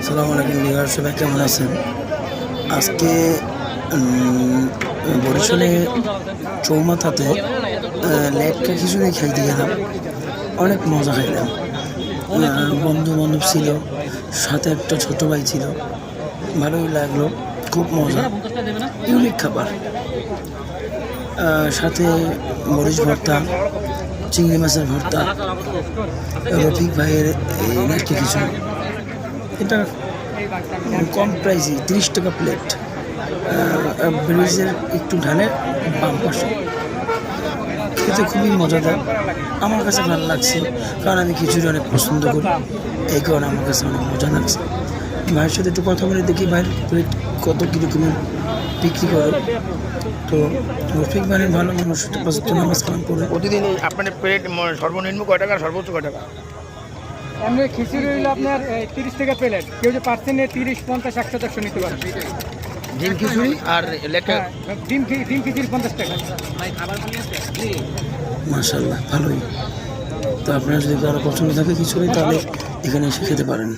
আসসালামু আলাইকুম ভিউয়ার, সবাই কেমন আছেন? আজকে বরিশালে চৌমাথাতে লেটকা খিচুড়ি খাইতে গেলাম। অনেক মজা খাইলাম। বন্ধু বান্ধব ছিল, সাথে একটা ছোট ভাই ছিল। ভালোই লাগলো, খুব মজা, ইউনিক খাবার। সাথে মরিচ ভর্তা, চিংড়ি মাছের ভর্তা, রফিক ভাইয়ের এই লেটকা খিচুড়ি। এটা কম প্রাইসই, 30 টাকা প্লেট। ব্রিজের একটু ঢালে বাম পাশে। খেতে খুবই মজাদার, আমার কাছে ভালো লাগছে, কারণ আমি খিচুড়ি অনেক পছন্দ করি। এই কারণে আমার কাছে অনেক মজা লাগছে। ভাইয়ের সাথে একটু কথা বলে দেখি ভাইয়ের প্লেট কত কীরকম বিক্রি করে। তো রফিক ভাইয়ের ভালো মানুষ, 75 নামাজ কালাম করে। প্রতিদিন আপনার প্লেট সর্বনিম্ন কয় টাকা, সর্বোচ্চ কয় টাকা? এমনি খিচুড়ি হইলো আপনার 30 টাকা প্লেট। কেউ যে পার্সেন্টে 30, 50, 100, 150 নিতে পারে। ডিম খিচুড়ি আর লেটকা? ডিম খিচুড়ি 50 টাকা। মাশাআল্লাহ, ভালোই। তো আপনারা যদি কারো পছন্দ থাকে খিচুড়ি, তাহলে এখানে এসে খেতে পারেন।